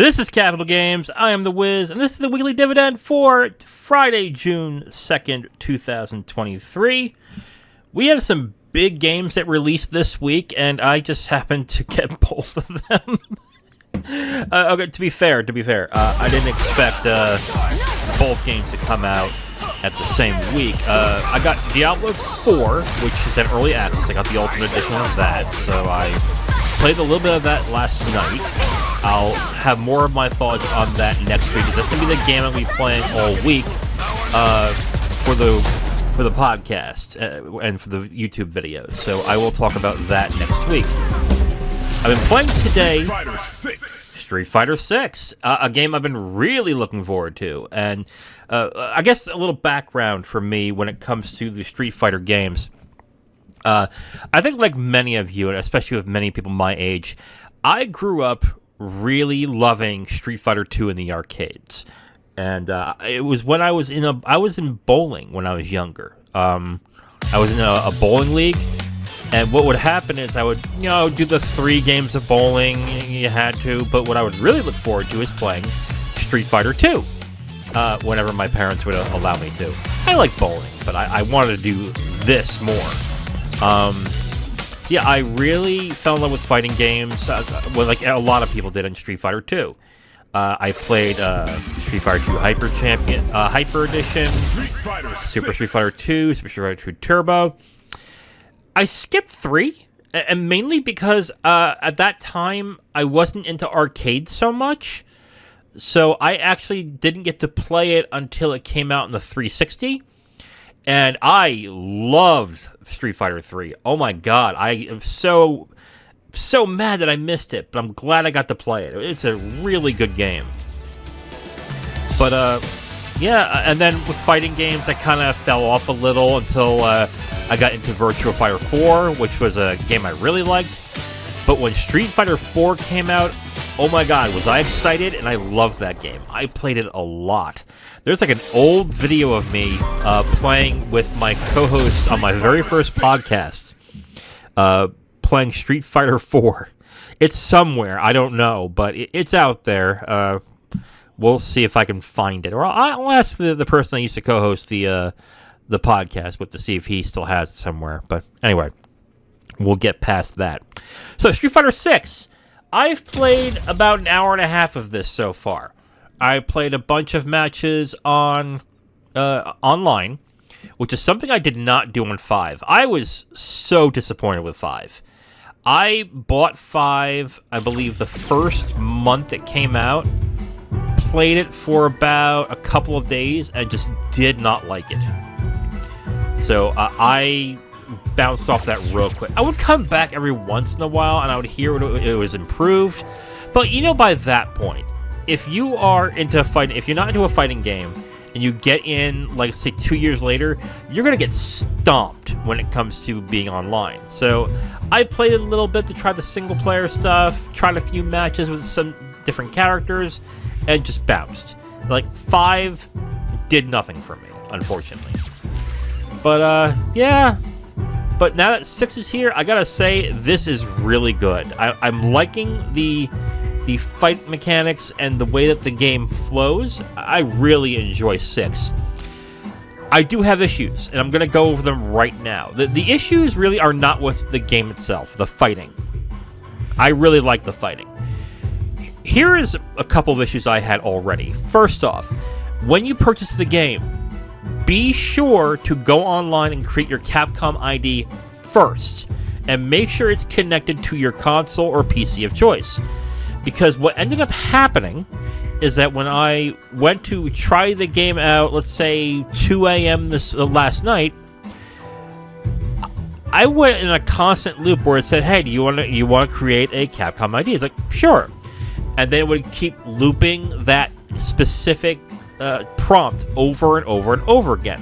This is Capital Games. I am the Wiz, and this is the Weekly Dividend for Friday, June 2nd, 2023. We have some big games that released this week, and I just happened to get both of them. Okay, to be fair, I didn't expect both games to come out at the same week. I got Diablo 4, which is an early access. I got the Ultimate Edition of that, so I played a little bit of that last night. I'll have more of my thoughts on that next week. That's going to be the game I'll be playing all week for the podcast and for the YouTube videos. So I will talk about that next week. I've been playing today Street Fighter 6, a game I've been really looking forward to. And I guess a little background for me when it comes to the Street Fighter games. I think like many of you, and especially with many people my age, I grew up really loving Street Fighter 2 in the arcades. And it was when I was in bowling when I was younger. I was in a bowling league, and what would happen is I would, do the 3 games of bowling you had to, but what I would really look forward to is playing Street Fighter 2 whenever my parents would allow me to. I like bowling, but I wanted to do this more. I really fell in love with fighting games, like a lot of people did in Street Fighter 2. I played Street Fighter 2 Hyper Edition, Super Street Fighter 2, Super Street Fighter 2 Turbo. I skipped 3, and mainly because at that time I wasn't into arcades so much, so I actually didn't get to play it until it came out in the 360. And I loved Street Fighter 3. Oh my god, I am so mad that I missed it, but I'm glad I got to play it. It's a really good game. But, and then with fighting games, I kind of fell off a little until I got into Virtua Fighter 4, which was a game I really liked. But when Street Fighter 4 came out, oh my god, was I excited, and I loved that game. I played it a lot. There's like an old video of me playing with my co-host on my very first podcast, playing Street Fighter 4. It's somewhere, I don't know, but it's out there. We'll see if I can find it, or I'll ask the person I used to co-host the podcast with to see if he still has it somewhere. But anyway, we'll get past that. So Street Fighter 6, I've played about an hour and a half of this so far. I played a bunch of matches on online, which is something I did not do on 5. I was so disappointed with 5. I bought 5, I believe, the first month it came out, played it for about a couple of days, and just did not like it. So I bounced off that real quick. I would come back every once in a while, and I would hear it was improved. But by that point, if you are into fighting, if you're not into a fighting game, and you get in, like, say, 2 years later, you're going to get stomped when it comes to being online. So I played it a little bit to try the single-player stuff, tried a few matches with some different characters, and just bounced. Like, 5 did nothing for me, unfortunately. But, But now that 6 is here, I gotta say, this is really good. I'm liking the fight mechanics and the way that the game flows. I really enjoy 6. I do have issues, and I'm going to go over them right now. The issues really are not with the game itself, the fighting. I really like the fighting. Here is a couple of issues I had already. First off, when you purchase the game, be sure to go online and create your Capcom ID first, and make sure it's connected to your console or PC of choice. Because what ended up happening is that when I went to try the game out, let's say 2 a.m. this last night, I went in a constant loop where it said, "Hey, do you want to create a Capcom ID?" It's like, sure, and then it would keep looping that specific prompt over and over and over again.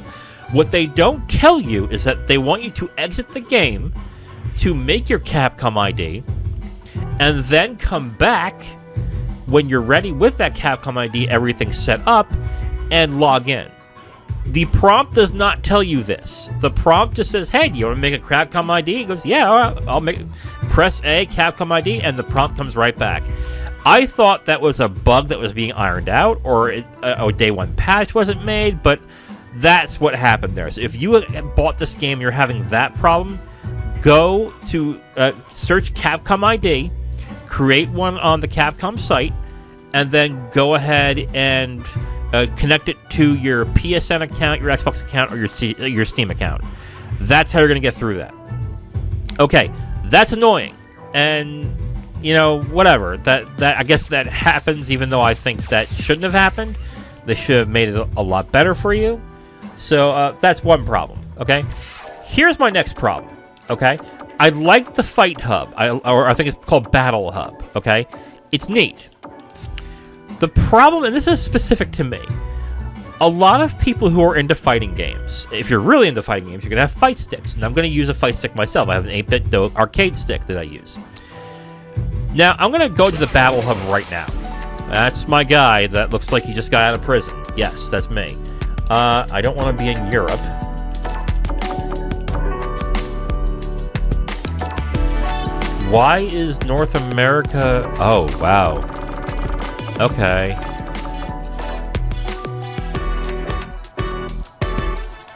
What they don't tell you is that they want you to exit the game to make your Capcom ID, and then come back when you're ready with that Capcom ID, everything set up, and log in. The prompt does not tell you this. The prompt just says, "Hey, do you want to make a Capcom ID?" He goes, "Yeah, all right, I'll press A, Capcom ID," and the prompt comes right back. I thought that was a bug that was being ironed out, or a day one patch wasn't made, but that's what happened there. So if you bought this game, you're having that problem, go to search Capcom ID, create one on the Capcom site, and then go ahead and connect it to your PSN account, your Xbox account, or your Steam account. That's how you're going to get through that. Okay, that's annoying, and whatever. That I guess that happens, even though I think that shouldn't have happened. They should have made it a lot better for you. So that's one problem. Okay, here's my next problem. Okay, I like the Fight Hub, or I think it's called Battle Hub. Okay, it's neat. The problem, and this is specific to me, a lot of people who are into fighting games, if you're really into fighting games, you're going to have fight sticks. And I'm going to use a fight stick myself. I have an 8-bit arcade stick that I use. Now, I'm going to go to the Battle Hub right now. That's my guy that looks like he just got out of prison. Yes, that's me. I don't want to be in Europe. Why is North America... Oh, wow. Okay.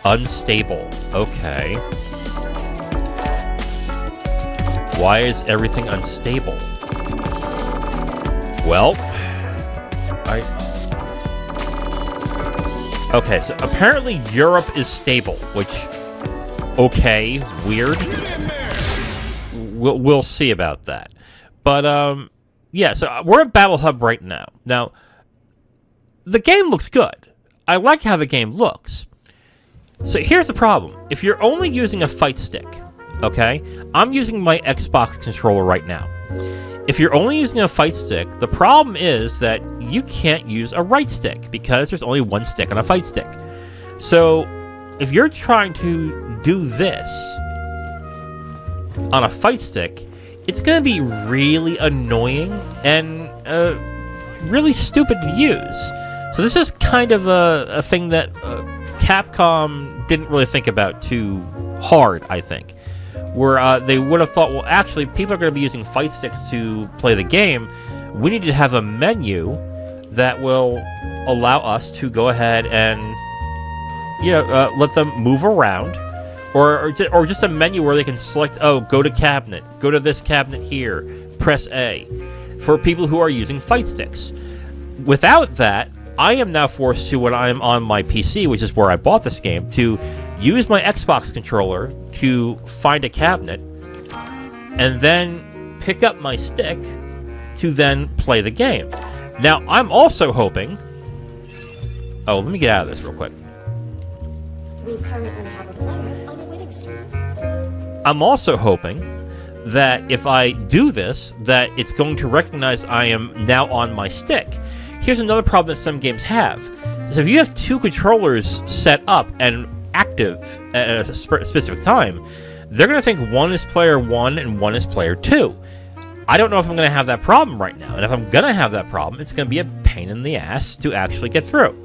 Unstable. Okay. Why is everything unstable? Well, okay, so apparently Europe is stable, which... Okay, weird. We'll see about that. But, yeah, so we're at Battle Hub right now. Now, the game looks good. I like how the game looks. So here's the problem. If you're only using a fight stick, okay? I'm using my Xbox controller right now. If you're only using a fight stick, the problem is that you can't use a right stick because there's only one stick on a fight stick. So if you're trying to do this on a fight stick, it's going to be really annoying and really stupid to use. So this is kind of a thing that Capcom didn't really think about too hard, I think. Where they would have thought, well, actually, people are going to be using fight sticks to play the game. We need to have a menu that will allow us to go ahead and, let them move around. Or just a menu where they can select, go to cabinet, go to this cabinet here, press A, for people who are using fight sticks. Without that, I am now forced to, when I'm on my PC, which is where I bought this game, to use my Xbox controller to find a cabinet, and then pick up my stick to then play the game. Now, I'm also hoping... Oh, let me get out of this real quick. We currently have a player on a winning streak. I'm also hoping that if I do this, that it's going to recognize I am now on my stick. Here's another problem that some games have. So if you have two controllers set up and active at a specific time, they're going to think one is player 1 and one is player 2. I don't know if I'm going to have that problem right now. And if I'm going to have that problem, it's going to be a pain in the ass to actually get through.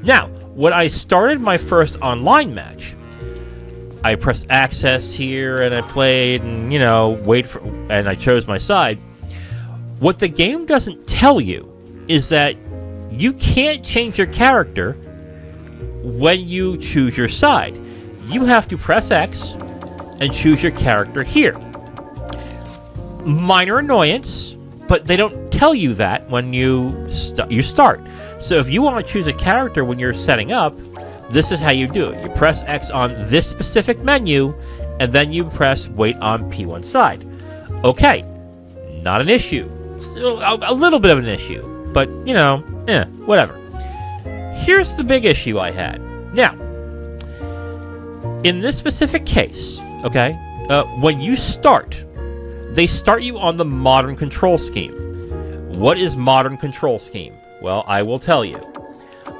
Now, when I started my first online match, I pressed access here and I played and, and I chose my side. What the game doesn't tell you is that you can't change your character when you choose your side. You have to press X and choose your character here. Minor annoyance, but they don't tell you that when you start. So if you want to choose a character when you're setting up, this is how you do it. You press X on this specific menu, and then you press wait on P1 side. Okay, not an issue. Still a little bit of an issue, but, whatever. Here's the big issue I had. Now, in this specific case, okay, when you start, they start you on the modern control scheme. What is modern control scheme? Well, I will tell you.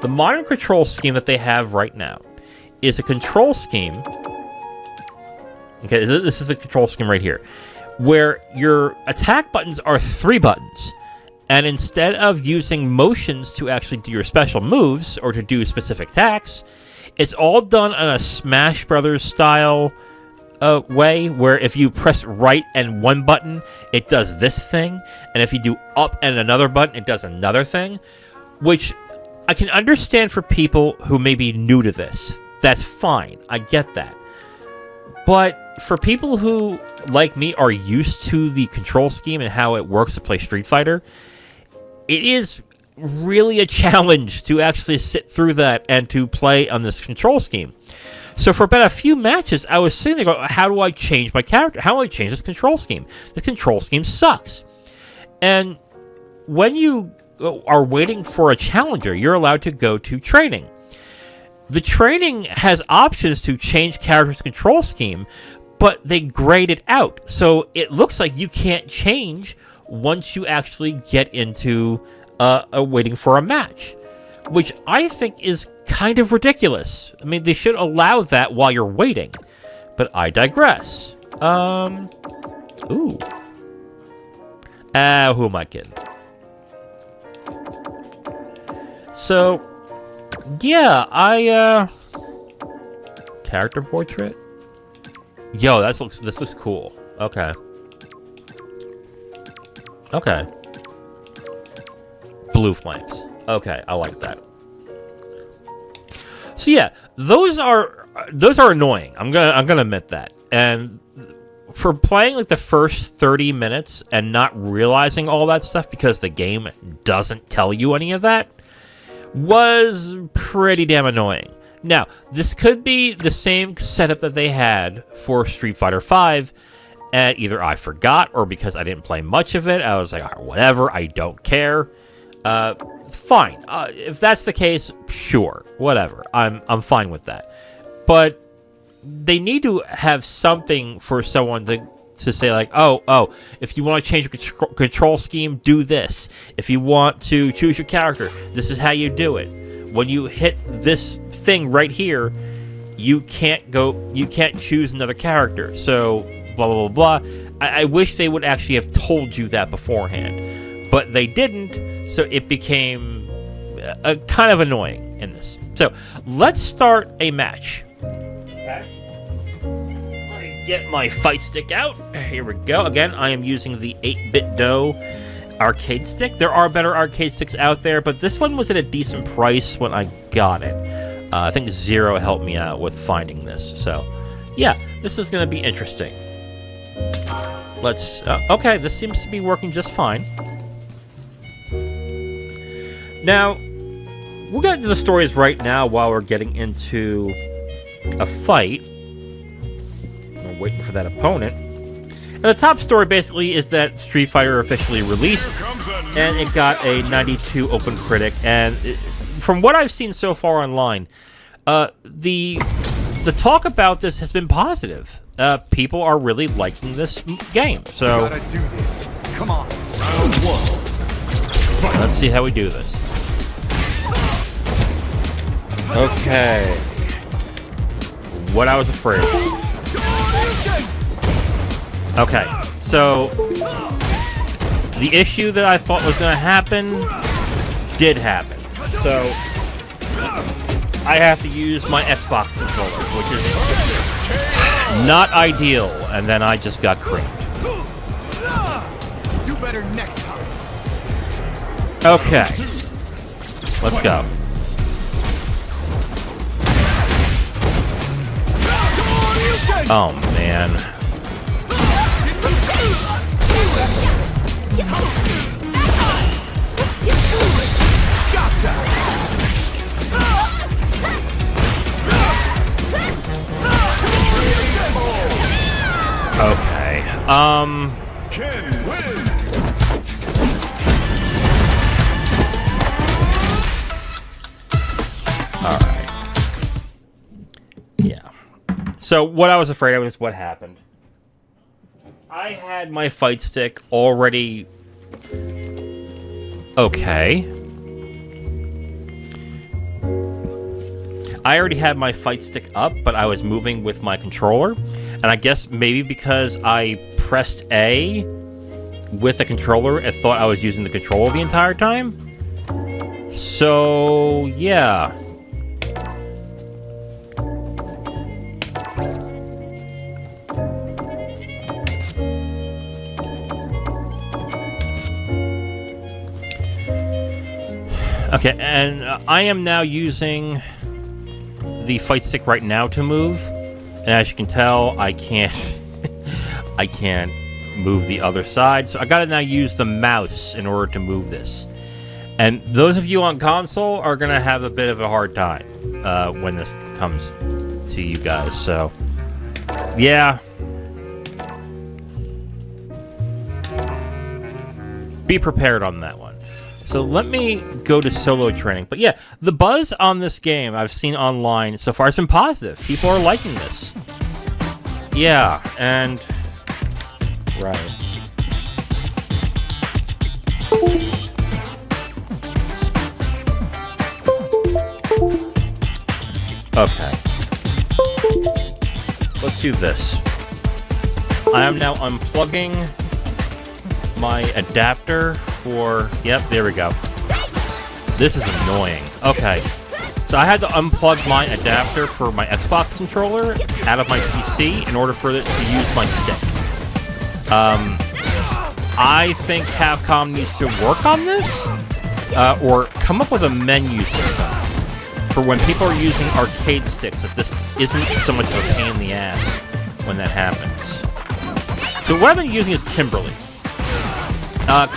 The modern control scheme that they have right now is a control scheme. Okay, this is the control scheme right here, where your attack buttons are 3 buttons. And instead of using motions to actually do your special moves or to do specific attacks, it's all done on a Smash Brothers style way where if you press right and one button, it does this thing, and if you do up and another button, it does another thing, which I can understand for people who may be new to this. That's fine. I get that. But for people who, like me, are used to the control scheme and how it works to play Street Fighter, it is really a challenge to actually sit through that and to play on this control scheme. So for about a few matches, I was sitting there going, how do I change my character? How do I change this control scheme? The control scheme sucks. And when you are waiting for a challenger, you're allowed to go to training. The training has options to change character's control scheme, but they grade it out. So it looks like you can't change once you actually get into waiting for a match, which I think is kind of ridiculous. I mean, they should allow that while you're waiting, but I digress. Ooh. Who am I kidding? So, yeah, character portrait? Yo, this looks cool. Okay. Okay. Blue flames. Okay, I like that. So yeah, those are annoying. I'm gonna admit that. And for playing like the first 30 minutes and not realizing all that stuff because the game doesn't tell you any of that was pretty damn annoying. Now, this could be the same setup that they had for Street Fighter V, and either I forgot or because I didn't play much of it, I was like, all right, whatever, I don't care. Fine. If that's the case, sure, whatever. I'm fine with that. But they need to have something for someone to say like, oh, if you want to change your control scheme, do this. If you want to choose your character, this is how you do it. When you hit this thing right here, you can't choose another character. So blah blah blah blah. I wish they would actually have told you that beforehand, but they didn't. So it became kind of annoying in this. So let's start a match. Okay. Let me get my fight stick out. Here we go. Again, I am using the 8-bit dough arcade stick. There are better arcade sticks out there, but this one was at a decent price when I got it. I think Zero helped me out with finding this. So, yeah, this is going to be interesting. Let's... okay, this seems to be working just fine. Now, we'll get into the stories right now while we're getting into a fight. We're waiting for that opponent. And the top story basically is that Street Fighter officially released, and it got a 92 Open Critic. And from what I've seen so far online, the talk about this has been positive. People are really liking this game. So gotta do this. Come on. Round one. Let's see how we do this. Okay. What I was afraid of. Okay, so the issue that I thought was going to happen did happen. So I have to use my Xbox controller, which is not ideal, and then I just got creamed. Do better next time. Okay, let's go. Oh man. Okay. Ken wins. All right. Yeah. So what I was afraid of is what happened. I had my fight stick already... Okay. I already had my fight stick up, but I was moving with my controller. And I guess maybe because I pressed A with the controller, it thought I was using the controller the entire time. So, yeah. Okay, and I am now using the fight stick right now to move, and as you can tell, I can't I can't move the other side, so I gotta now use the mouse in order to move this. And those of you on console are gonna have a bit of a hard time when this comes to you guys, so yeah. Be prepared on that one. So let me go to solo training. But yeah, the buzz on this game I've seen online so far has been positive. People are liking this. Yeah, and... Right. Okay. Let's do this. I am now unplugging my adapter for... Yep, there we go. This is annoying. Okay. So I had to unplug my adapter for my Xbox controller out of my PC in order for it to use my stick. I think Capcom needs to work on this, or come up with a menu system for when people are using arcade sticks, that this isn't so much of a pain in the ass when that happens. So what I've been using is Kimberly.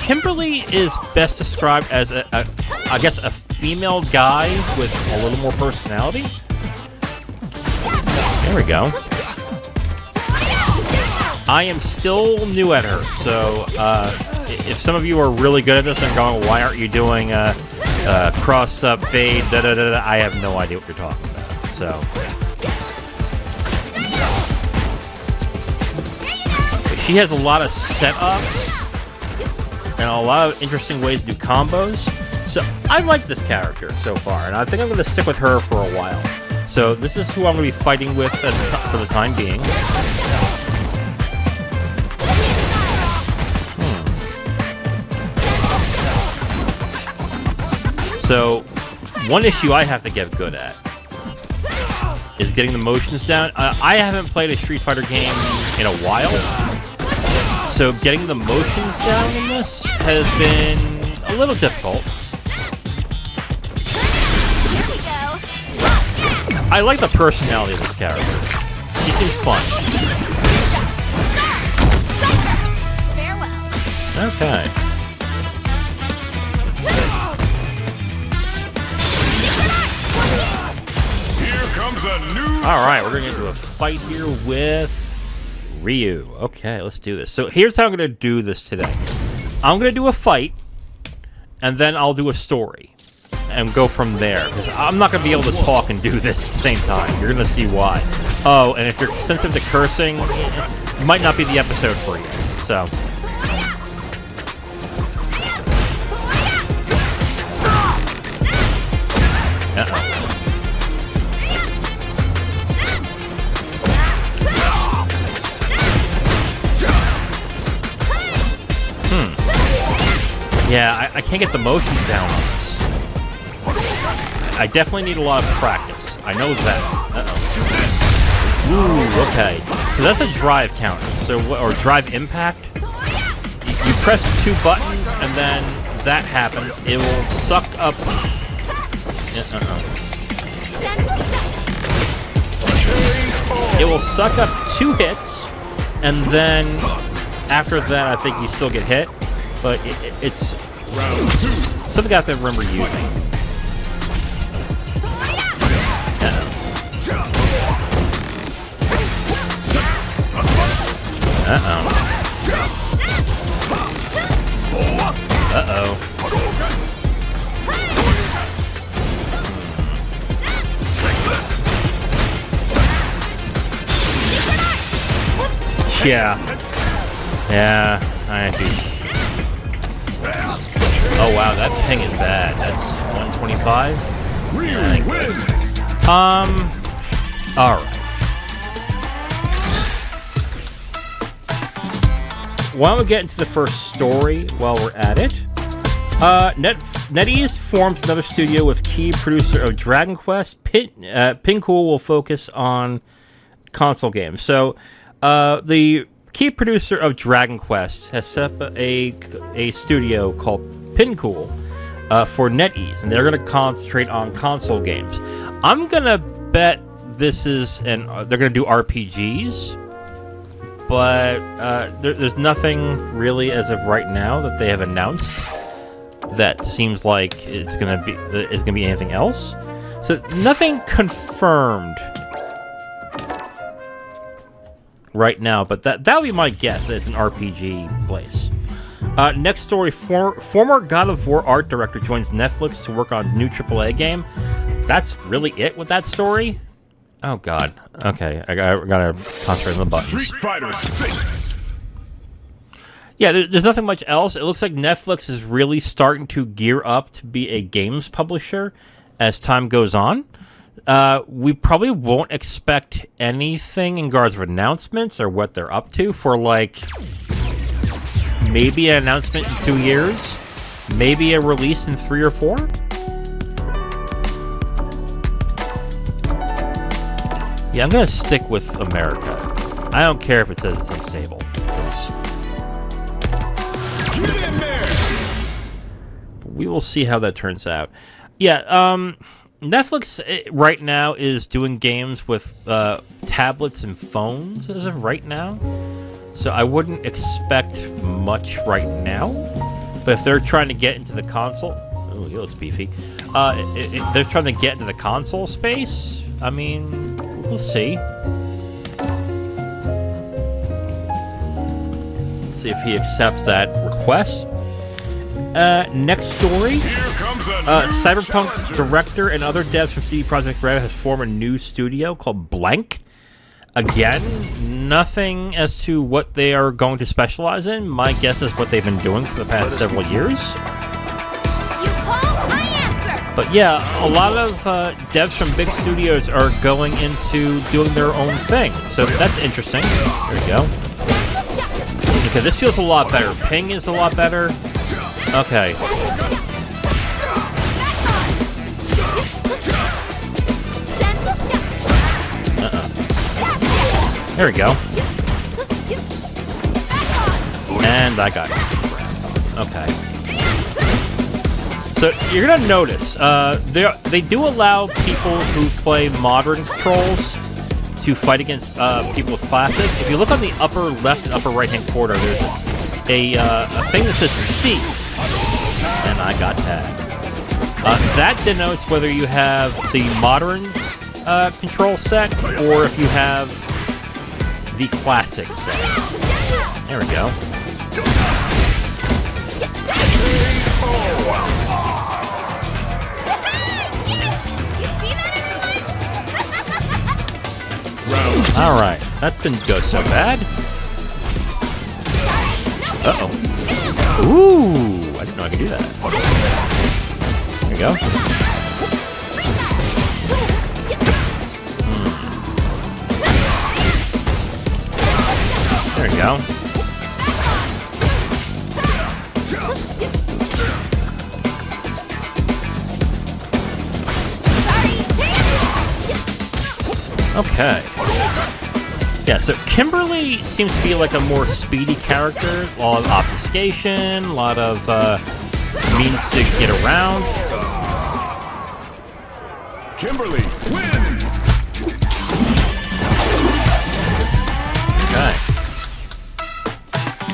Kimberly is best described as I guess a female guy with a little more personality. There we go. I am still new at her, so if some of you are really good at this and going, why aren't you doing cross-up, fade, da-da-da-da, I have no idea what you're talking about, so... But she has a lot of setups and a lot of interesting ways to do combos. So I like this character so far, and I think I'm going to stick with her for a while. So this is who I'm going to be fighting with for the time being. So one issue I have to get good at is getting the motions down. I haven't played a Street Fighter game in a while, so getting the motions down in this has been a little difficult. I like the personality of this character. He seems fun. Okay. Here comes a new... Alright, we're going to get into a fight here with Ryu. Okay, let's do this. So here's how I'm going to do this today. I'm going to do a fight, and then I'll do a story, and go from there. Because I'm not going to be able to talk and do this at the same time. You're going to see why. Oh, and if you're sensitive to cursing, it might not be the episode for you. So... Uh-oh. Yeah, I can't get the motions down on this. I definitely need a lot of practice. I know that. Uh-oh. Ooh, okay. So that's a drive counter. So, or drive impact. You press 2 buttons, and then that happens. It will suck up... It will suck up 2 hits, and then after that, I think you still get hit. But it's something I have to remember using. Uh-oh. Uh-oh. Yeah. Yeah, I do. Oh wow, that ping is bad. That's 125. Alright. Why don't we get into the first story while we're at it? NetEase forms another studio with key producer of Dragon Quest. Pincool will focus on console games. So, the key producer of Dragon Quest has set up a studio called Pincool for NetEase, and they're going to concentrate on console games. I'm going to bet this is, and they're going to do RPGs, but there's nothing really as of right now that they have announced that seems like it's going to be anything else. So nothing confirmed right now, but that would be my guess that it's an RPG place. Next story, former God of War art director joins Netflix to work on new AAA game. That's really it with that story? Oh god. Okay, I gotta concentrate on the buttons. Street Fighter 6. Yeah, there's nothing much else. It looks like Netflix is really starting to gear up to be a games publisher as time goes on. We probably won't expect anything in regards of announcements or what they're up to for, like, maybe an announcement in 2 years, maybe a release in 3 or 4. Yeah, I'm gonna stick with America. I don't care if it says it's unstable. We will see how that turns out. Yeah, Netflix right now is doing games with tablets and phones as of right now. So I wouldn't expect much right now. But if they're trying to get into the console... Oh, he looks beefy. If they're trying to get into the console space, I mean, we'll see. See if he accepts that request. Next story. Cyberpunk's director and other devs from CD Projekt Red has formed a new studio called Blank. Again, nothing as to what they are going to specialize in. My guess is what they've been doing for the past several years. You call, I answer. But yeah, a lot of devs from big studios are going into doing their own thing. So that's interesting. There we go. Okay, this feels a lot better. Ping is a lot better. Okay. There we go. And I got it. Okay. So you're gonna notice they do allow people who play modern controls to fight against people with classic. If you look on the upper left and upper right hand corner, there's a thing that says C, and I got tagged. That denotes whether you have the modern control set or if you have the classic set. There we go. Alright, that didn't go so bad. Uh-oh. Ooh, I didn't know I could do that. There we go. There we go. Okay. Yeah, so Kimberly seems to be like a more speedy character. A lot of obfuscation, a lot of means to get around. Kimberly wins. Okay.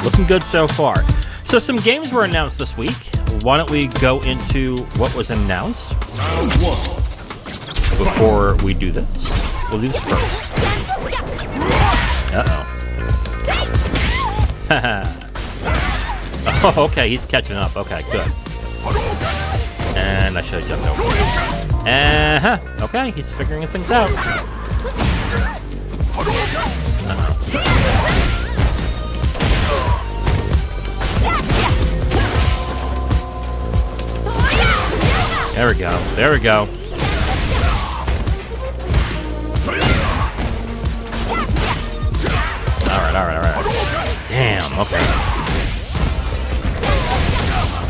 Looking good so far. So some games were announced this week. Why don't we go into what was announced before we do this? We'll do this first. Uh-oh. Oh, okay, he's catching up. Okay, good. And I should have jumped over. Uh-huh. Okay, he's figuring things out. There we go. There we go. Alright. Damn, okay.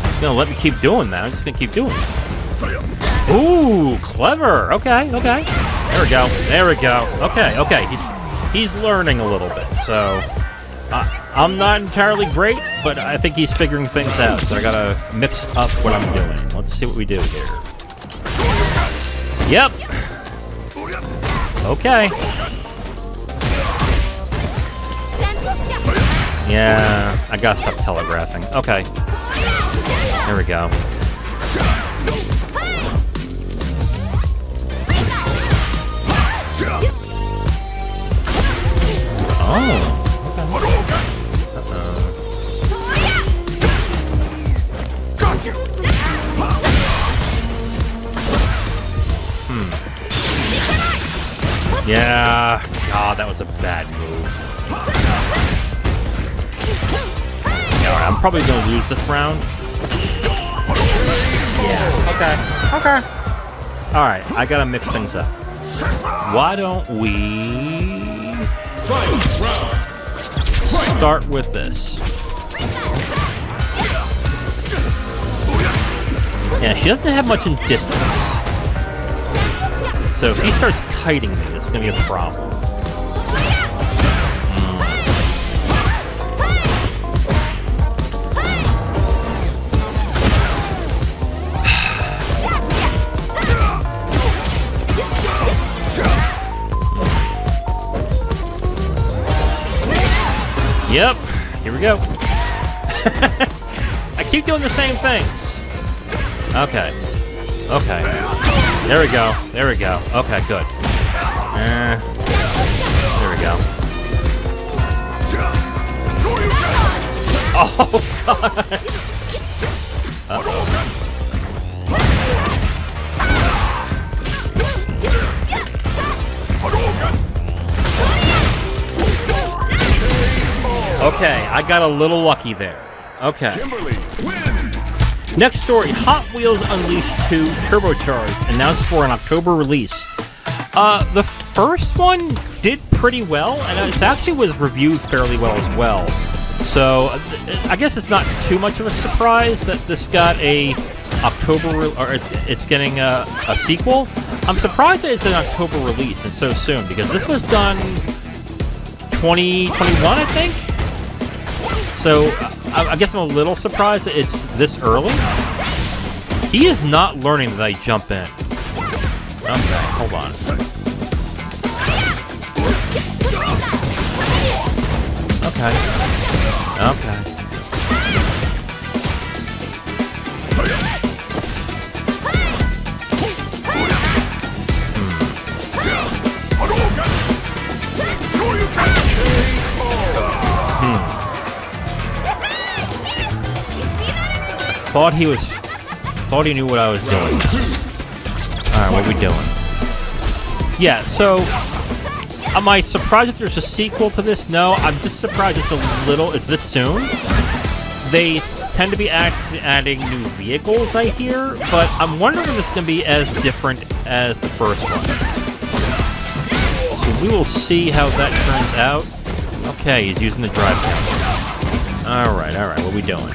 He's gonna let me keep doing that. I'm just gonna keep doing it. Ooh, clever. Okay. There we go. Okay. He's learning a little bit, so I'm not entirely great, but I think he's figuring things out, so I gotta mix up what I'm doing. Let's see what we do here. Yep. Okay. Yeah, I gotta stop telegraphing. Okay. Here we go. Oh. Yeah. God, that was a bad move. Yeah, alright, I'm probably gonna lose this round. Yeah. Okay. Alright, I gotta mix things up. Why don't we start with this? Yeah, she doesn't have much in distance. So if he starts kiting me, this is going to be a problem. Yep, here we go. I keep doing the same things. Okay. There we go. Okay, good. There we go. Oh, God. Uh-oh. Okay, I got a little lucky there. Okay. Next story, Hot Wheels Unleashed 2 Turbocharged, announced for an October release. The first one did pretty well, and it actually was reviewed fairly well as well. So, I guess it's not too much of a surprise that this got a it's getting a sequel. I'm surprised that it's an October release and so soon, because this was done 2021, I think? So, I guess I'm a little surprised that it's this early. He is not learning that I jump in. Okay, hold on. Okay. Thought he knew what I was doing. Alright, what are we doing? Yeah, so am I surprised if there's a sequel to this? No, I'm just surprised it's this soon? They tend to be adding new vehicles, I hear, but I'm wondering if it's going to be as different as the first one. So we will see how that turns out. Okay, he's using the drive counter. Alright, what are we doing?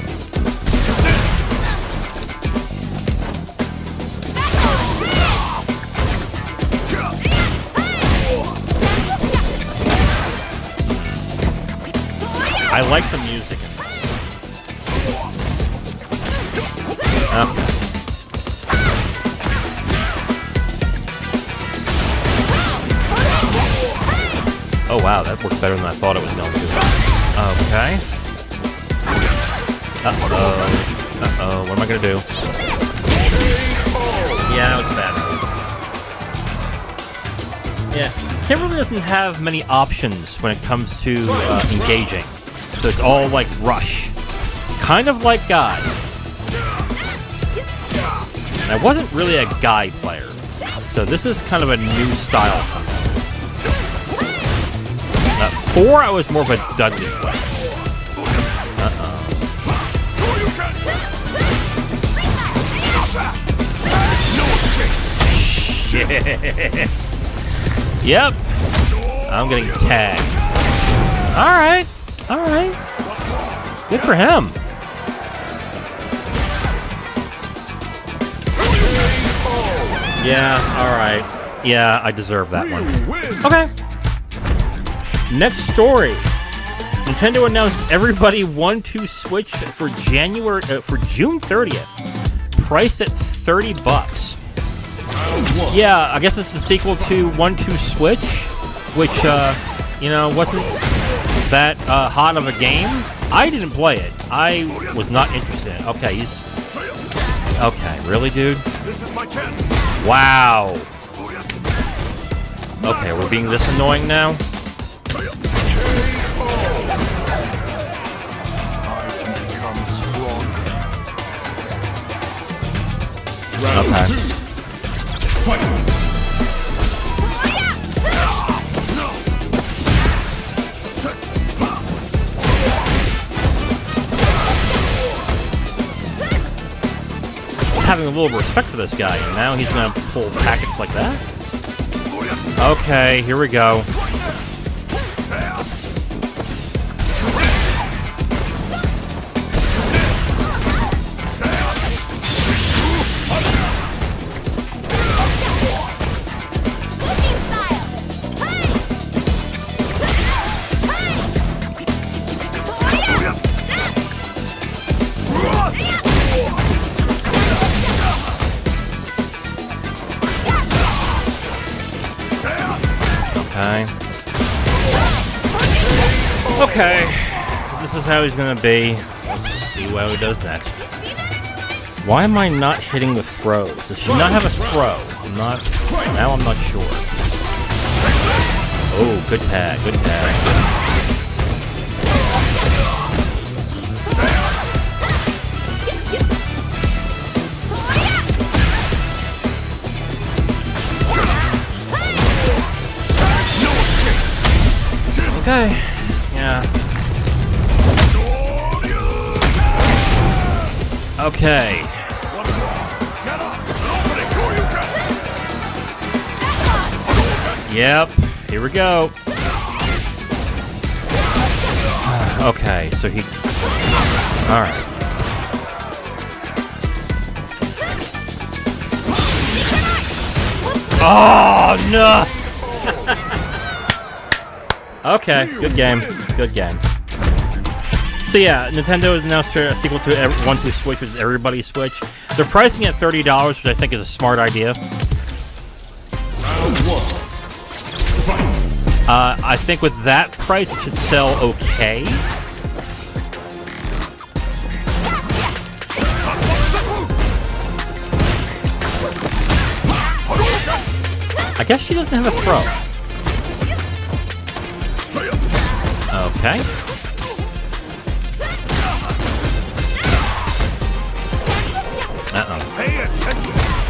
I like the music in this. Okay. Oh wow, that worked better than I thought it was going to. Okay. Uh-oh, what am I going to do? Yeah, that was bad. Yeah, Kimberly doesn't have many options when it comes to engaging. So it's all like rush. Kind of like Guy. And I wasn't really a Guy player. So this is kind of a new style for me. 4, I was more of a Dudley player. Shit. Yep. I'm getting tagged. Alright. Good for him. Yeah, alright. Yeah, I deserve that one. Okay. Next story. Nintendo announced Everybody 1-2 Switch for June 30th, priced at $30. Yeah, I guess it's the sequel to 1-2 Switch, which wasn't that hot of a game. I didn't play it. I was not interested. Okay, okay, really, dude? Wow. Okay, we're being this annoying now. Okay. Having a little respect for this guy, and now he's gonna pull packets like that? Okay, here we go. Okay, this is how he's gonna be. Let's see what he does next. Why am I not hitting the throws? Does she not have a throw? Now I'm not sure. Oh, good tag, good tag. Okay. Yeah. Okay. Yep. Here we go. Okay, so he... Alright. Oh, no! Okay, good game. Good game. So yeah, Nintendo has announced a sequel to 1-2 Switch, which is Everybody's Switch. They're pricing at $30, which I think is a smart idea. I think with that price, it should sell okay. I guess she doesn't have a throw. Okay. Uh-oh.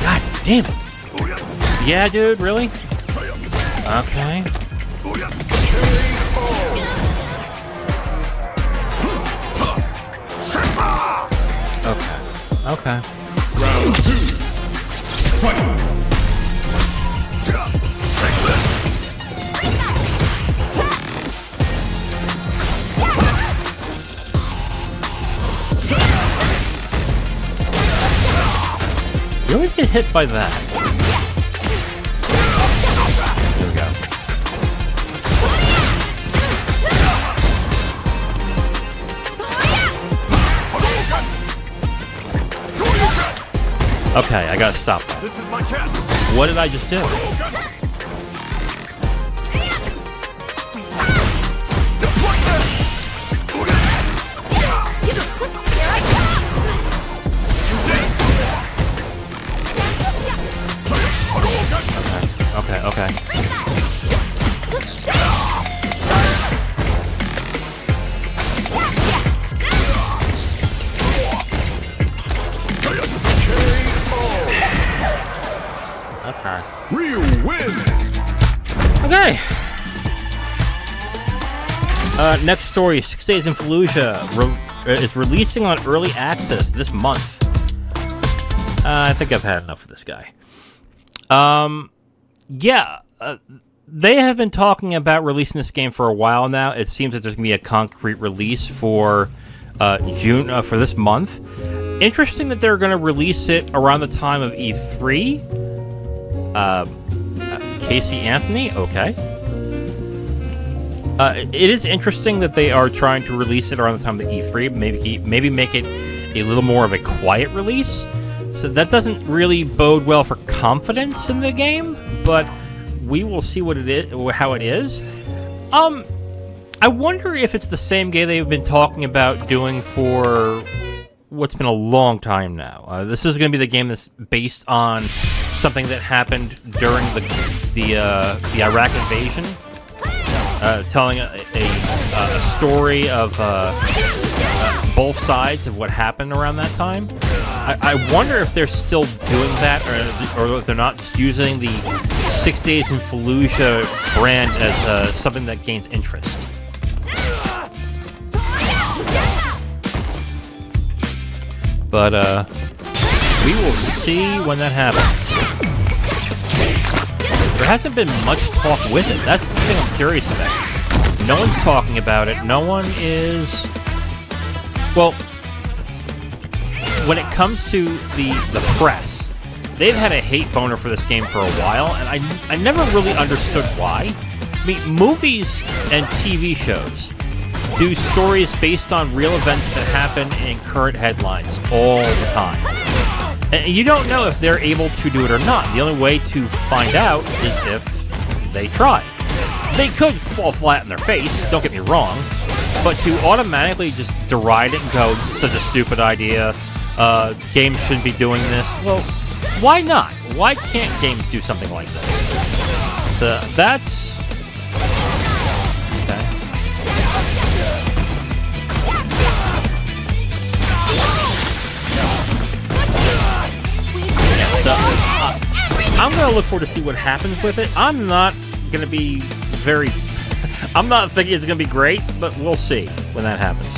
God damn it. Yeah, dude, really? Okay. Okay. Okay. Round 2. Fight. You always get hit by that. There we go. Okay, I gotta stop that. This is my chance. What did I just do? Okay, okay. Okay. Ryu wins. Okay. Next story, 6 Days in Fallujah is releasing on early access this month. I think I've had enough of this guy. Yeah, they have been talking about releasing this game for a while now. It seems that there's going to be a concrete release for June, for this month. Interesting that they're going to release it around the time of E3. Casey Anthony, okay. It is interesting that they are trying to release it around the time of the E3. Maybe make it a little more of a quiet release. So that doesn't really bode well for confidence in the game, but we will see what it is, how it is. I wonder if it's the same game they've been talking about doing for what's been a long time now. This is going to be the game that's based on something that happened during the Iraq invasion, telling a story of both sides of what happened around that time. I wonder if they're still doing that, or if they're not just using the 6 Days in Fallujah brand as something that gains interest. But we will see when that happens. There hasn't been much talk with it. That's the thing I'm curious about. No one's talking about it. No one is... Well, when it comes to the press, they've had a hate boner for this game for a while, and I never really understood why. I mean, movies and TV shows do stories based on real events that happen in current headlines all the time. And you don't know if they're able to do it or not. The only way to find out is if they try. They could fall flat in their face, don't get me wrong, but to automatically just deride it and go, this is such a stupid idea, games shouldn't be doing this, well, why not? Why can't games do something like this? So that's... Okay. Yeah, so, I'm going to look forward to see what happens with it. I'm not going to be very... I'm not thinking it's going to be great, but we'll see when that happens.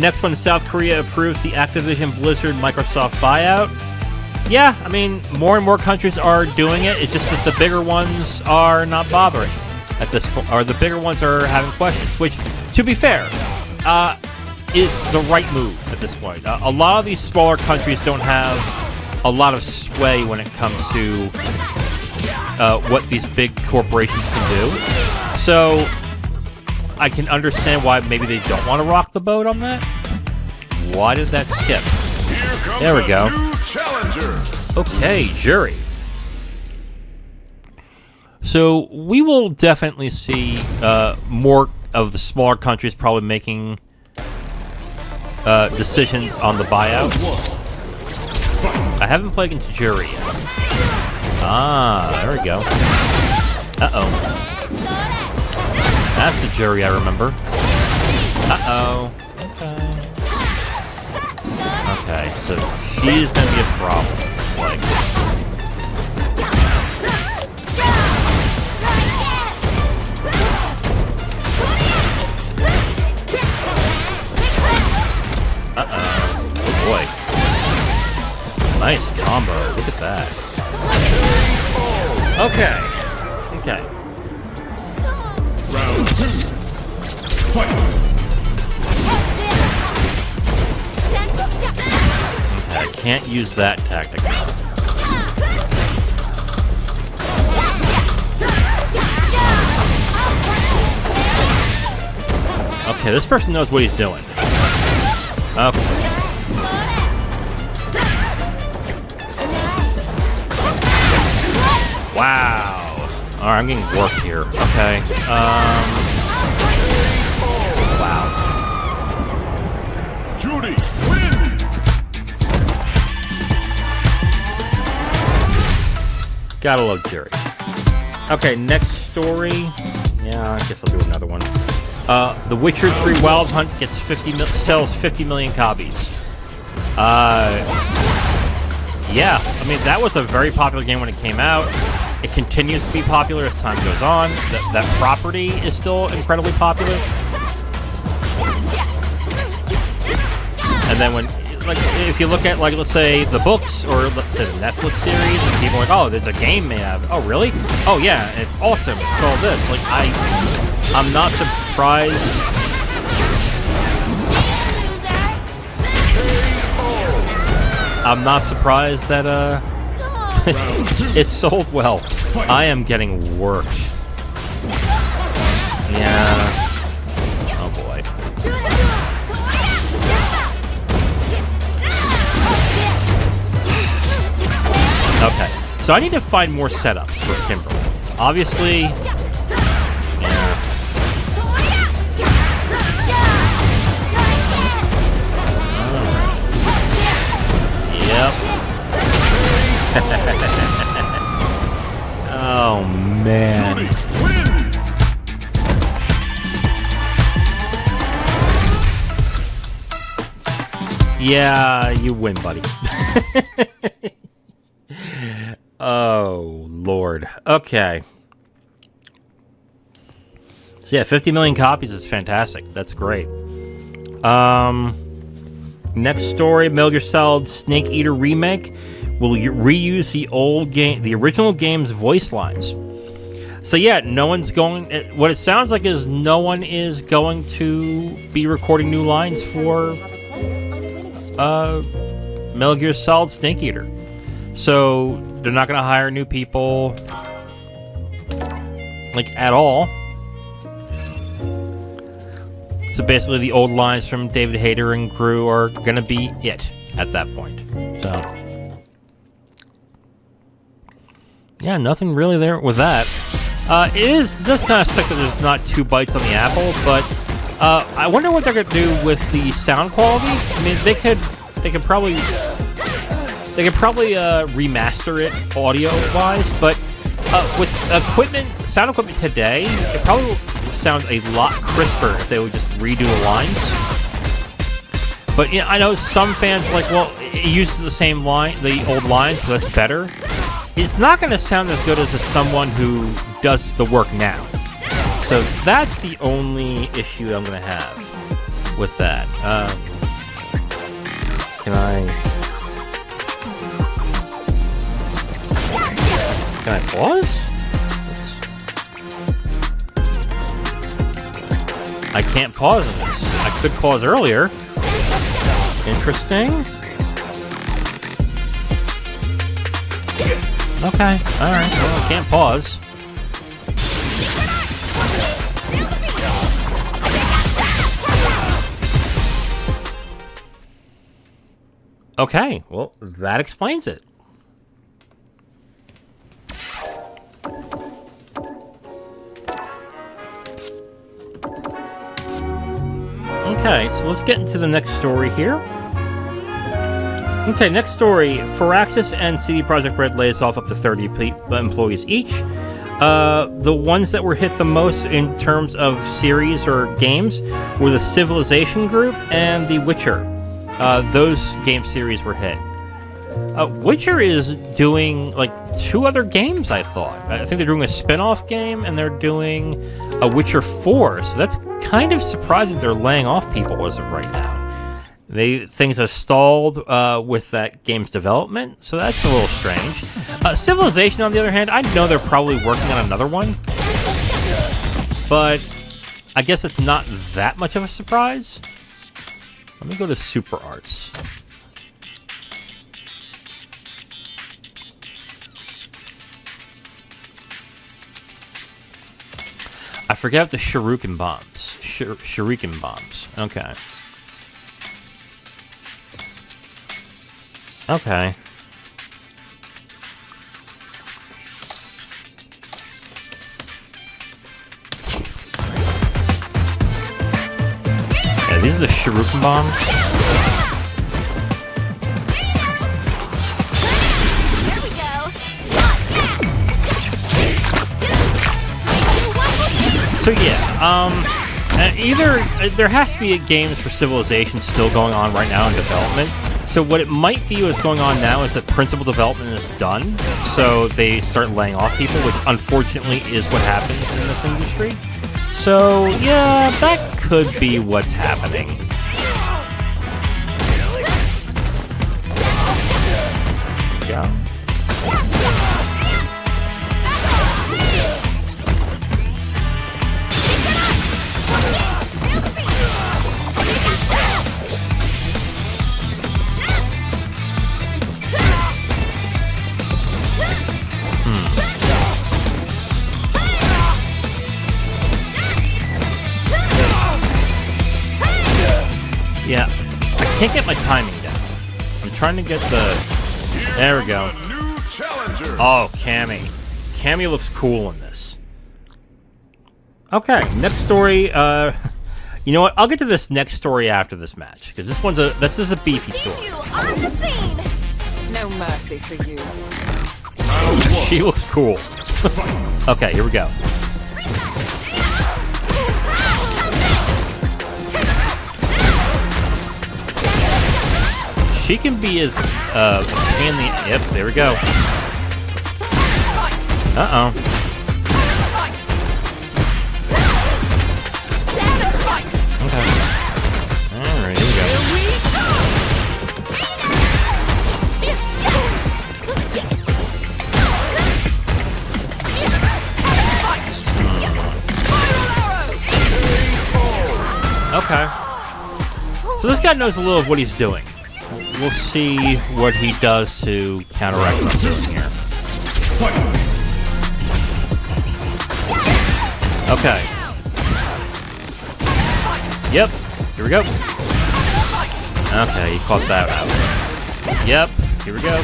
Next one, South Korea approves the Activision Blizzard Microsoft buyout. Yeah, I mean, more and more countries are doing it. It's just that the bigger ones are not bothering at this point, or the bigger ones are having questions, which, to be fair, is the right move at this point. A lot of these smaller countries don't have a lot of sway when it comes to what these big corporations can do. So I can understand why maybe they don't want to rock the boat on that. Why did that skip? There we go. Okay, jury. So we will definitely see more of the smaller countries probably making decisions on the buyout. I haven't played against jury yet. Ah, there we go. Uh-oh. That's the jury I remember. Uh-oh. Okay, so she's gonna be a problem. It's like... Uh-oh. Oh boy. Nice combo. Look at that. Okay. Okay. Round 2. Fight. I can't use that tactic. Okay, this person knows what he's doing. Okay. Wow. Alright, I'm getting worked here. Okay. Wow. Judy wins. Gotta love Jerry. Okay, next story. Yeah, I guess I'll do another one. The Witcher 3 Wild Hunt gets sells 50 million copies. Yeah, I mean, that was a very popular game when it came out. It continues to be popular as time goes on. That property is still incredibly popular. And then when, like, if you look at, like, let's say the books, or let's say the Netflix series, and people are like, oh, there's a game made out of it. Oh, really? Oh, yeah, it's awesome. It's all this. Like, I'm not surprised. I'm not surprised that, it sold well. I am getting worked. Yeah. Oh boy. Okay. So I need to find more setups for Kimberly. Obviously. Yeah. Yep. Oh man. Yeah, you win, buddy. Oh, Lord. Okay. So yeah, 50 million copies is fantastic. That's great. Next story, Metal Gear Solid Snake Eater Remake will reuse the original game's voice lines. So yeah, no one's going... What it sounds like is no one is going to be recording new lines for Metal Gear Solid Snake Eater. So they're not going to hire new people, like, at all. So basically the old lines from David Hayter and crew are going to be it at that point. So yeah, nothing really there with that. It does kind of suck that there's not 2 bites on the apple, but I wonder what they're going to do with the sound quality. I mean, they could probably remaster it audio-wise, but with sound equipment today, it probably sounds a lot crisper if they would just redo the lines. But I know some fans are like, well, it uses the same line, the old lines, so that's better. It's not going to sound as good as someone who does the work now. So that's the only issue I'm going to have with that. Can I pause? I can't pause in this. I could pause earlier. Interesting. Okay, alright, well, I can't pause. Okay, well, that explains it. Okay, so let's get into the next story here. Okay, next story. Firaxis and CD Projekt Red lays off up to 30 employees each. The ones that were hit the most in terms of series or games were the Civilization group and The Witcher. Those game series were hit. Witcher is doing like 2 other games, I thought. I think they're doing a spin-off game and they're doing a Witcher 4. So that's kind of surprising they're laying off people as of right now. Things have stalled with that game's development, so that's a little strange. Civilization, on the other hand, I know they're probably working on another one, but I guess it's not that much of a surprise. Let me go to Super Arts. I forget the shuriken bombs. Shuriken bombs. Okay. Okay. Yeah, these are the shuriken bombs. Here we go. So yeah, either there has to be games for Civilization still going on right now in development. So what it might be what's going on now is that principal development is done, so they start laying off people, which unfortunately is what happens in this industry. So yeah, that could be what's happening. Yeah. can't get my timing down. I'm trying to get the... There we go. New challenger. Oh, Cammy. Cammy looks cool in this. Okay, next story. You know what? I'll get to this next story after this match because this is a beefy story. You on the scene. No mercy for you. She looks cool. Okay, here we go. She can be as pain in the... Yep, there we go. Uh-oh. Okay. Alright, here we go. Okay. So this guy knows a little of what he's doing. We'll see what he does to counteract what I'm doing here. Okay. Yep. Here we go. Okay, he caught that out. Yep. Here we go.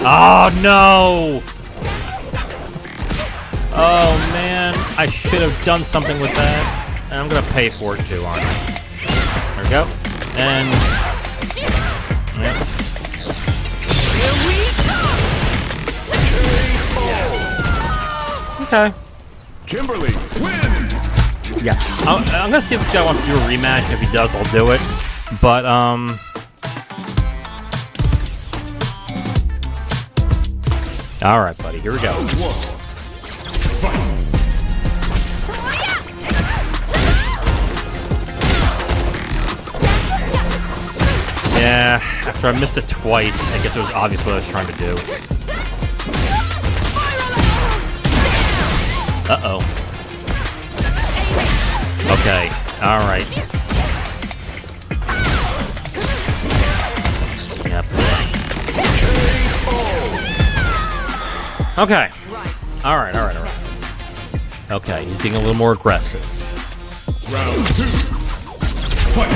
Oh, no! Oh, man. I should have done something with that. And I'm going to pay for it, too, aren't I? There we go. And... yeah. Okay. Kimberly wins. Yeah. I'm going to see if this guy wants to do a rematch. If he does, I'll do it. But, alright, buddy. Here we go. Yeah, after I missed it twice, I guess it was obvious what I was trying to do. Uh-oh. Okay, alright. Yep. Okay. Alright. Okay, he's getting a little more aggressive. Round 2. Fight.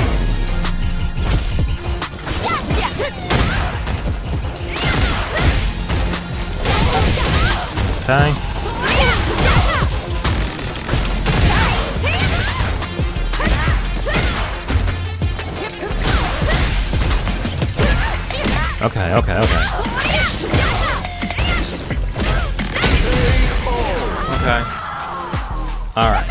Okay. Okay. Okay. Alright.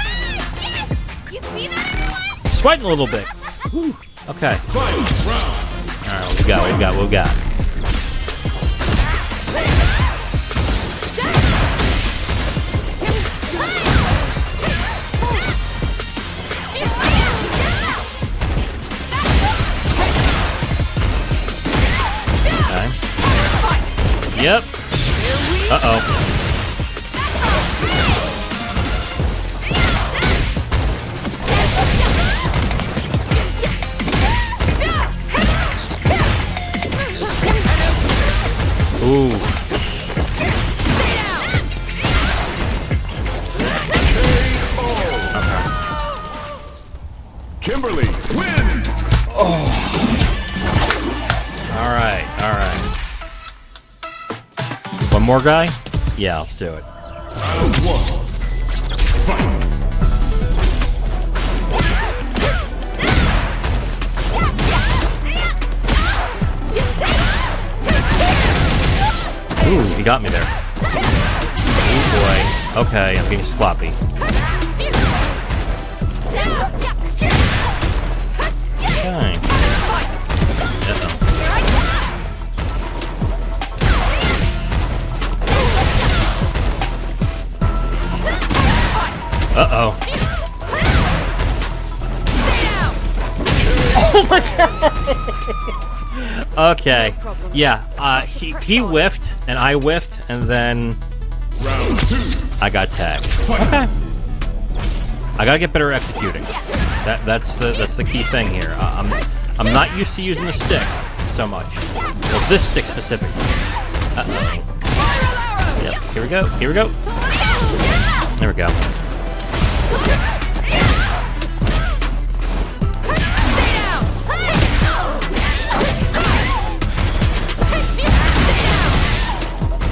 Sweating a little bit. Whew. Okay. Alright, what we got? Okay. Yep. Uh-oh. Ooh. Okay. Kimberly wins. Oh. All right. One more guy? Yeah, let's do it. Round 1. Fight. Ooh, he got me there. Oh boy. Okay, I'm getting sloppy. Okay. Uh-oh. Oh my god! Okay. Yeah, he whiffed, and I whiffed, and then... Round 2. I got tagged. Okay. I gotta get better at executing. That's the key thing here. I'm not used to using the stick so much. Well, this stick specifically. Uh-oh. Yep, here we go, here we go. There we go.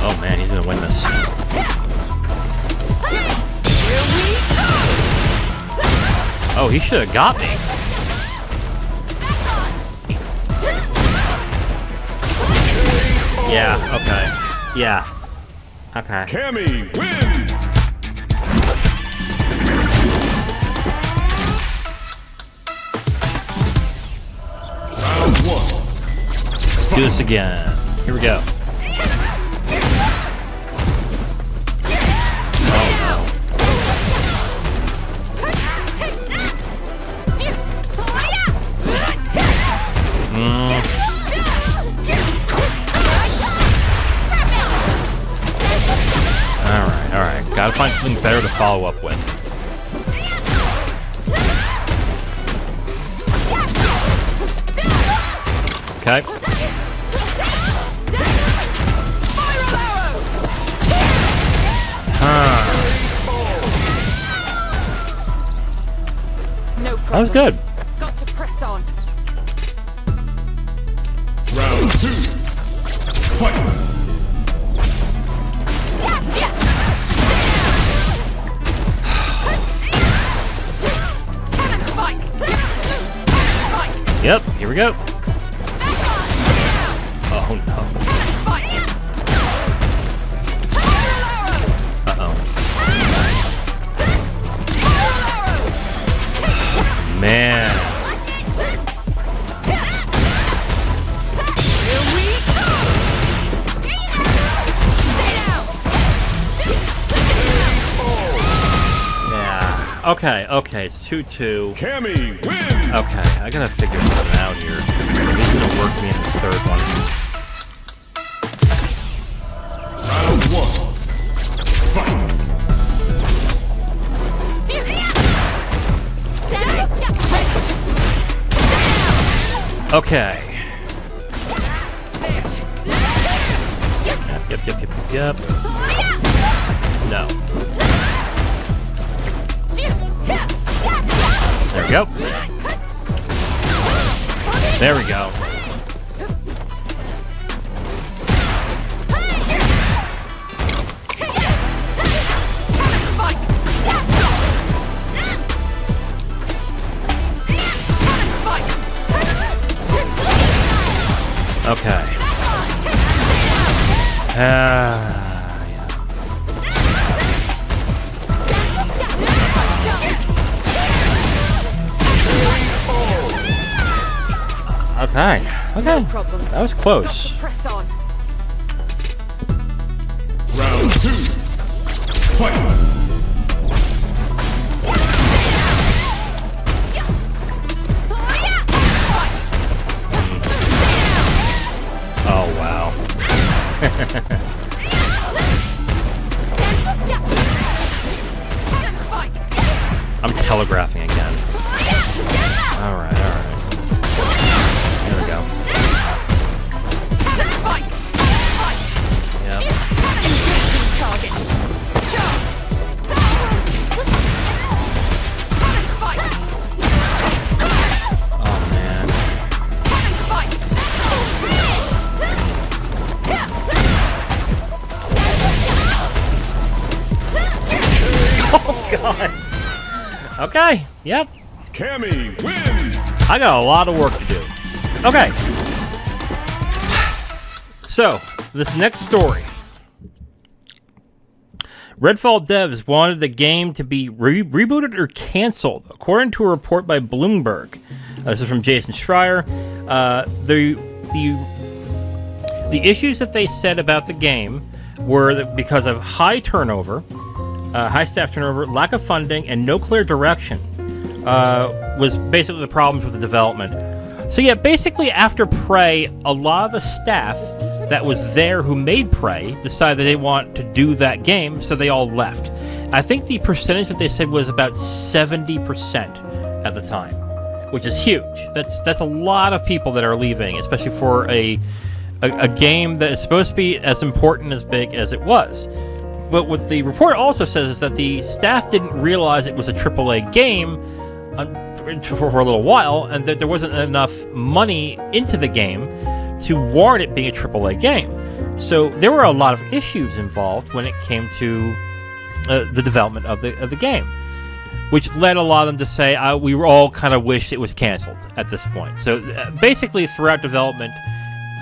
Oh man, he's gonna win this. Oh, he should have got me. Yeah, okay. Yeah. Okay. Cammy wins! Round 1. Let's do this again. Here we go. Alright. Gotta find something better to follow up with. Okay. No problem. That was good. Got to press on. Round 2. Fight! Yep, here we go. Oh no. Uh-oh. Man. Yeah. Okay, it's 2-2. Cammy wins! Okay, I gotta figure something out here. He's gonna work me in this third one. Round 1. Fight! Okay. Yep. No. There we go. There we go. Okay. Yeah. Okay. No problems. That was close. Got to press on. Round 2. Fight! Oh, wow. I'm telegraphing again. Alright. There we go. Yep. Oh, man. Oh, God. Okay. Yep. Cammy wins! I got a lot of work to do. Okay. So, this next story. Redfall devs wanted the game to be rebooted or canceled, according to a report by Bloomberg. This is from Jason Schreier. The issues that they said about the game were that because of high turnover, high staff turnover, lack of funding, and no clear direction was basically the problems with the development. So yeah, basically after Prey, a lot of the staff that was there who made Prey decided they want to do that game, so they all left. I think the percentage that they said was about 70% at the time, which is huge. That's a lot of people that are leaving, especially for a a game that is supposed to be as important as big as it was. But what the report also says is that the staff didn't realize it was a AAA game for a little while, and that there wasn't enough money into the game to warrant it being a AAA game. So there were a lot of issues involved when it came to the development of the game, which led a lot of them to say we were all kind of wished it was canceled at this point. So basically, throughout development,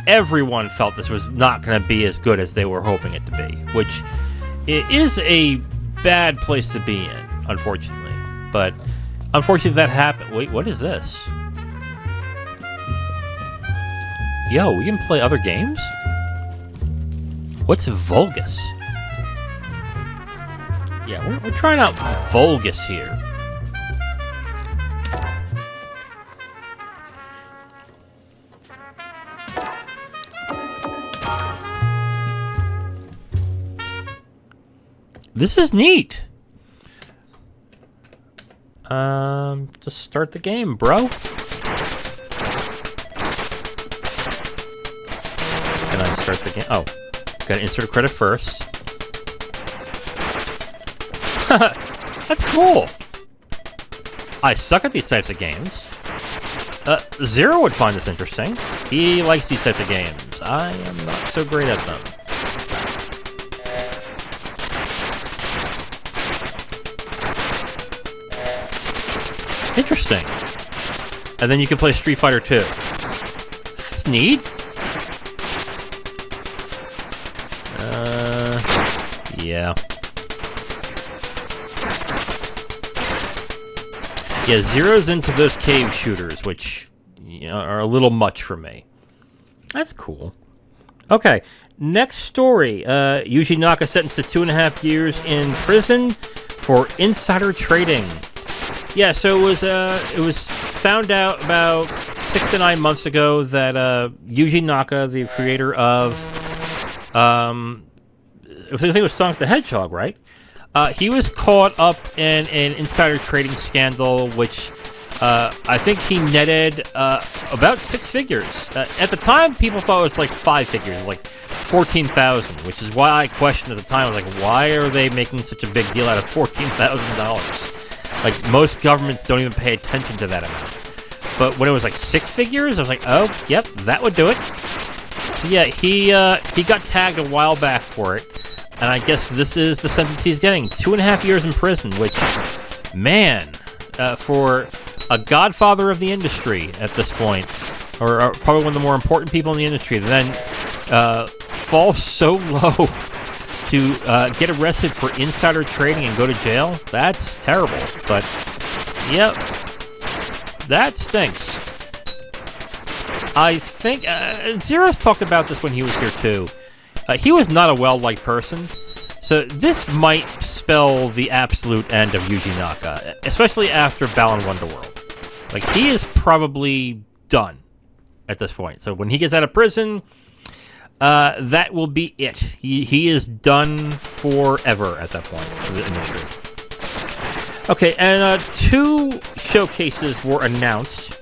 everyone felt this was not going to be as good as they were hoping it to be, which it is a bad place to be in, unfortunately. But unfortunately, that happened. Wait, what is this? Yo, we can play other games? What's Vulgus? Yeah, we're trying out Vulgus here. This is neat. Just start the game, bro. Can I start the game? Oh, gotta insert a credit first. That's cool. I suck at these types of games. Zero would find this interesting. He likes these types of games. I am not so great at them. Interesting. And then you can play Street Fighter 2. That's neat. Yeah. Yeah, Zero's into those cave shooters, which are a little much for me. That's cool. Okay, next story. Yuji Naka sentenced to 2.5 years in prison for insider trading. Yeah, so it was found out about 6 to 9 months ago that Yuji Naka, the creator of I think it was Sonic the Hedgehog, right? He was caught up in an insider trading scandal, which I think he netted about 6 figures. At the time, people thought it was like 5 figures, like 14,000, which is why I questioned at the time. I was like, why are they making such a big deal out of $14,000? Like, most governments don't even pay attention to that amount. But when it was like 6 figures, I was like, oh, yep, that would do it. So yeah, he got tagged a while back for it. And I guess this is the sentence he's getting. 2.5 years in prison, which, man, for a godfather of the industry at this point, or probably one of the more important people in the industry, then fall so low to get arrested for insider trading and go to jail, that's terrible. But, yep, that stinks. I think Zero's talked about this when he was here, too. He was not a well-liked person, so this might spell the absolute end of Yuji Naka, especially after Balan Wonderworld. Like, he is probably done at this point. So when he gets out of prison, that will be it. He is done forever at that point for the industry. Okay, and 2 showcases were announced.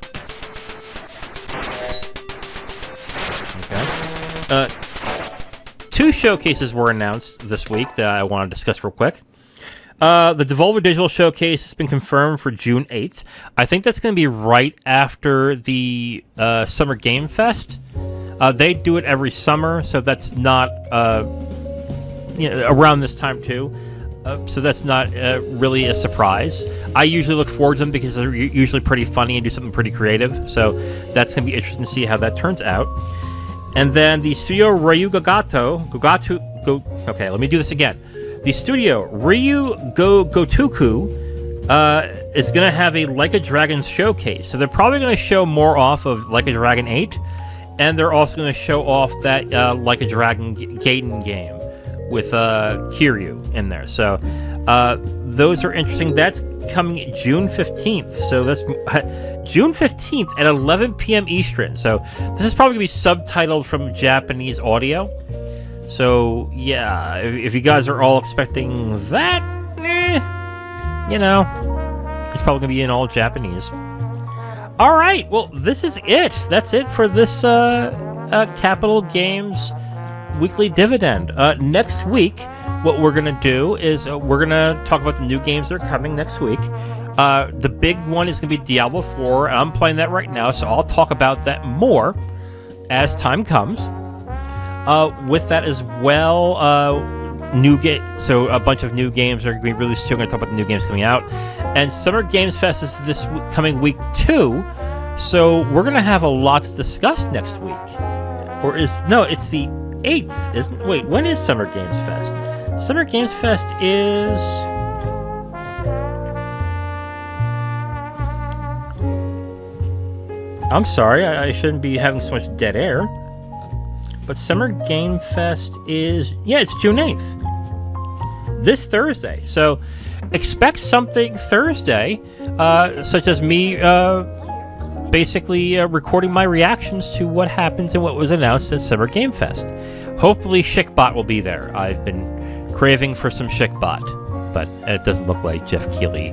Okay. 2 showcases were announced this week that I want to discuss real quick. The Devolver Digital Showcase has been confirmed for June 8th. I think that's going to be right after the Summer Game Fest. They do it every summer, so that's not around this time too. So that's not really a surprise. I usually look forward to them because they're usually pretty funny and do something pretty creative. So that's going to be interesting to see how that turns out. And then the studio Ryu okay, let me do this again. The studio Ryu Gotoku is going to have a Like a Dragon showcase. So they're probably going to show more off of Like a Dragon 8. And they're also going to show off that Like a Dragon Gaiden game with Kiryu in there. So those are interesting. That's coming June 15th. So that's June 15th at 11 p.m. Eastern. So this is probably going to be subtitled from Japanese audio. So yeah, if you guys are all expecting that, it's probably going to be in all Japanese. All right, well, this is it. That's it for this Capital Games Weekly Dividend. Next week, what we're going to do is we're going to talk about the new games that are coming next week. The big one is going to be Diablo 4. I'm playing that right now, so I'll talk about that more as time comes. With that as well, so a bunch of new games are going to be released too. I'm going to talk about the new games coming out. And Summer Games Fest is this coming week too, so we're going to have a lot to discuss next week. It's the 8th, isn't it? Wait, when is Summer Games Fest? Summer Games Fest is... I'm sorry, I shouldn't be having so much dead air. But Summer Game Fest is... Yeah, it's June 8th. This Thursday. So expect something Thursday, such as me basically recording my reactions to what happens and what was announced at Summer Game Fest. Hopefully Schickbot will be there. I've been craving for some Schickbot, but it doesn't look like Jeff Keighley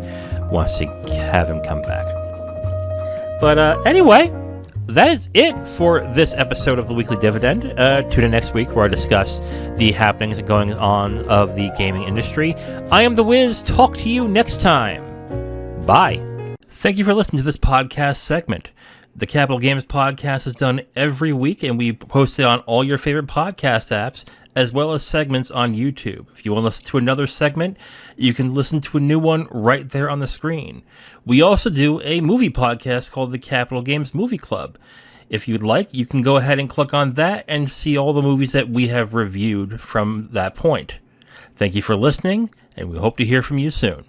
wants to have him come back. But anyway, that is it for this episode of the Weekly Dividend. Tune in next week where I discuss the happenings going on of the gaming industry. I am The Wiz. Talk to you next time. Bye. Thank you for listening to this podcast segment. The Capital Games podcast is done every week, and we post it on all your favorite podcast apps, as well as segments on YouTube. If you want to listen to another segment, you can listen to a new one right there on the screen. We also do a movie podcast called the Capital Games Movie Club. If you'd like, you can go ahead and click on that and see all the movies that we have reviewed from that point. Thank you for listening, and we hope to hear from you soon.